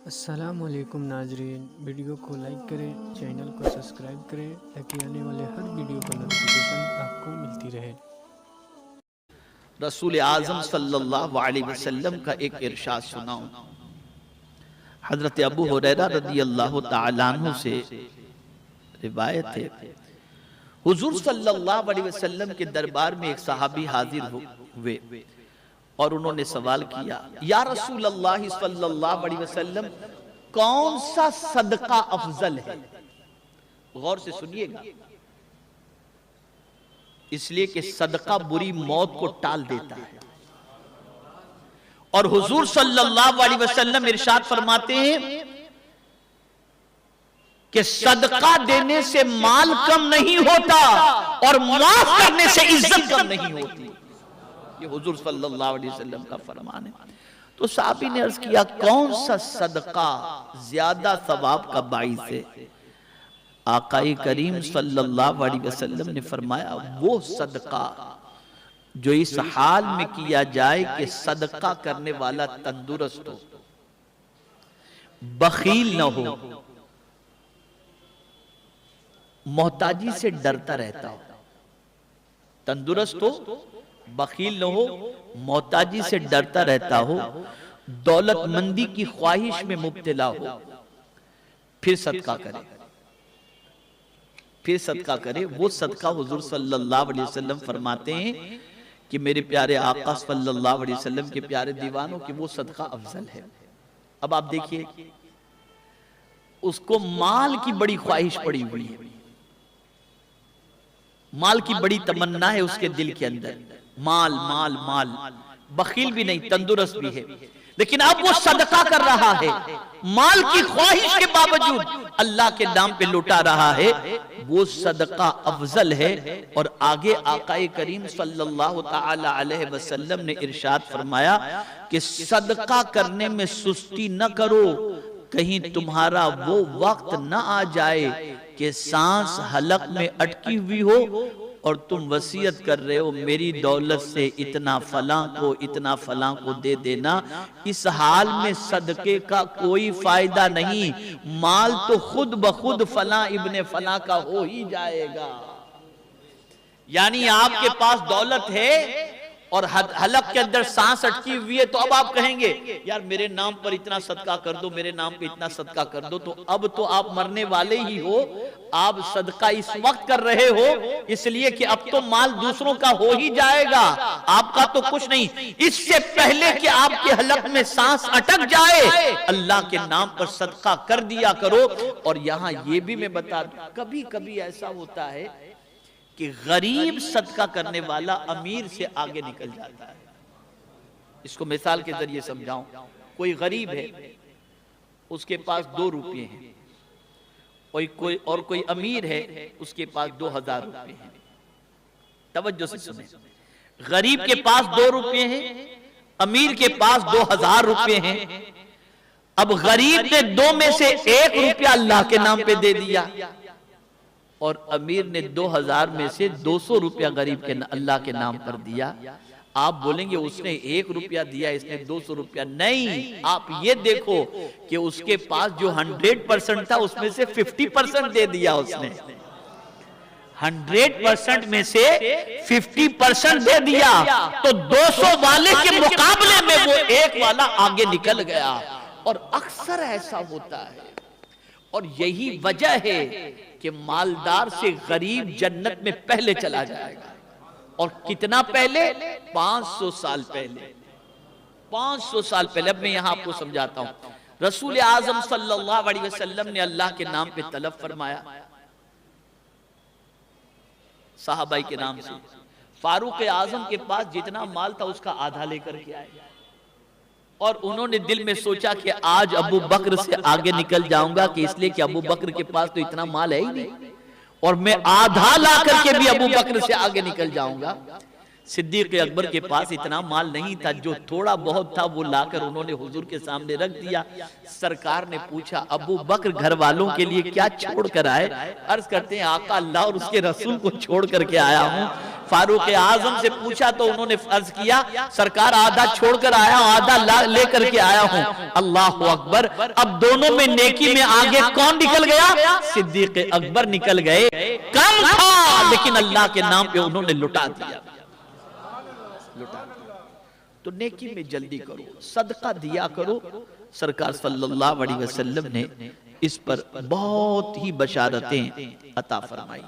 अस्सलामुअलैकुम नाजरीन, वीडियो को लाइक करें, चैनल को सब्सक्राइब करें ताकि आने वाले हर वीडियो का नोटिफिकेशन आपको मिलती रहे। रसूल आज़म सल्लल्लाहु अलैहि वसल्लम का एक इरशाद सुनाऊं। हजरत अबू हुरैरा रदियल्लाहु ताला अन्हु से रिवायत है, हुजूर सल्लल्लाहु अलैहि वसल्लम के दरबार में एक सहाबी हाजिर हुए और उन्होंने सवाल किया, या रसूल अल्लाह सल्लल्लाहु अलैहि वसल्लम, कौन सा सदका अफजल है? गौर से सुनिएगा, इसलिए कि सदका बुरी मौत को टाल देता है। और हुजूर सल्लल्लाहु अलैहि वसल्लम इरशाद फरमाते हैं कि सदका देने से माल कम नहीं होता और माफ करने से इज्जत कम नहीं होती। ये हुजूर सल्लल्लाहु अलैहि वसल्लम का फरमान है। तो साहबी ने अर्ज किया, कौन सा सदका ज्यादा सवाब का बाइस है? आकाई करीम सल्लल्लाहु अलैहि वसल्लम ने फरमाया, वो सदका जो इस हाल में किया जाए कि सदका करने वाला तंदुरुस्त हो, बखील न हो, मोहताजी से डरता रहता हो। तंदुरुस्त हो, बखील न हो, मोहताजी से डरता रहता हो, दौलतमंदी की ख्वाहिश में मुब्तला हो, फिर सदका करे, फिर सदका करे। वो सदका हुजूर सल्लल्लाहु अलैहि वसल्लम फरमाते हैं कि मेरे प्यारे आका सल्लल्लाहु अलैहि वसल्लम के प्यारे दीवानों की वो सदका अफजल है। अब आप देखिए, उसको माल की बड़ी ख्वाहिश पड़ी हुई है, माल की बड़ी तमन्ना है उसके दिल के अंदर, माल माल माल, बखील भी नहीं, तंदुरुस्त भी है, लेकिन अब वो सदका कर रहा है, माल की ख्वाहिश के बावजूद अल्लाह के नाम पे लुटा रहा है, वो सदका अफजल है। और आगे आकाए करीम सल्लल्लाहु ताला अलैहि वसल्लम ने इरशाद फरमाया कि सदका करने में सुस्ती न करो, कहीं तुम्हारा वो वक्त न आ जाए कि सांस हलक में अटकी हुई हो और तुम वसीयत कर रहे हो, मेरी दौलत से इतना फलां को, इतना फलां को दे देना। इस हाल में सदके का कोई फायदा नहीं, माल तो खुद ब खुद फलां इब्ने फलां का हो ही जाएगा। यानी आपके पास दौलत है और हलक के अंदर सांस अटकी हुई है, तो अब आप कहेंगे यार मेरे नाम पर इतना सदका कर दो, मेरे नाम पे इतना सदका कर दो, तो अब तो आप मरने वाले ही हो। आप सदका इस वक्त कर रहे हो इसलिए कि अब तो माल दूसरों का हो ही जाएगा, आपका तो कुछ नहीं। इससे पहले कि आपके हलक में सांस अटक जाए, अल्लाह के नाम पर सदका कर दिया करो। और यहां ये भी मैं बता दूं, कभी कभी ऐसा होता है कि गरीब सदका करने वाला अमीर से आगे निकल जाता है। इसको मिसाल के जरिए समझाऊं, कोई गरीब है, उसके पास 2 रुपये हैं, और कोई अमीर है, उसके पास 2000 रुपये हैं। तवज्जो से सुने, गरीब के पास 2 रुपये हैं, अमीर के पास 2000 रुपये हैं। अब गरीब ने 2 में से 1 रुपया अल्लाह के नाम पे दे दिया और अमीर ने 2000 में से 200 रुपया गरीब के अल्लाह के नाम पर दिया। आप बोलेंगे उसने 1 रुपया दिया, इसने 200 रुपया। नहीं, आप ये देखो कि उसके पास जो 100% था उसमें से 50% दे दिया उसने। 100% में से 50% दे दिया, तो 200 वाले के मुकाबले में वो 1 वाला आगे निकल गया। और अक्सर ऐसा होता है, और यही वजह है कि मालदार से गरीब जन्नत में पहले चला जाएगा। और कितना पहले? 500 साल पहले, 500 साल पहले। अब मैं यहां आपको समझाता हूं, रसूल आजम सल्लल्लाहु अलैहि वसल्लम ने अल्लाह के नाम पे तलब फरमाया, साहबाई के नाम से। फारूक आजम के पास जितना माल था उसका आधा लेकर के आए, और उन्होंने दिल में सोचा कि आज अबू बकर से आगे निकल जाऊंगा, कि इसलिए कि अबू बकर के पास तो इतना माल है ही नहीं, और मैं आधा ला करके भी अबू बकर से आगे निकल जाऊंगा। सिद्दीक अकबर के पास इतना माल नहीं था, जो थोड़ा बहुत था वो लाकर उन्होंने हुजूर के सामने रख दिया। सरकार ने पूछा अबू बकर घर वालों के लिए क्या छोड़ कर आए? अर्ज करते हैं आका अल्लाह और उसके रसूल को छोड़ करके आया हूँ। फारूक आजम से पूछा तो उन्होंने अर्ज किया सरकार आधा छोड़कर आया हूं, आधा लेकर के आया हूं। अल्लाह अकबर। अब दोनों में नेकी में आगे कौन निकल गया? सिद्दीक अकबर निकल गए। कम था लेकिन अल्लाह के नाम पे उन्होंने लुटा दिया। तो नेकी में जल्दी करो, सदका दिया करो। सरकार सल्लल्लाहु अलैहि वसल्लम ने इस पर बहुत ही बशारतें अता फरमाई।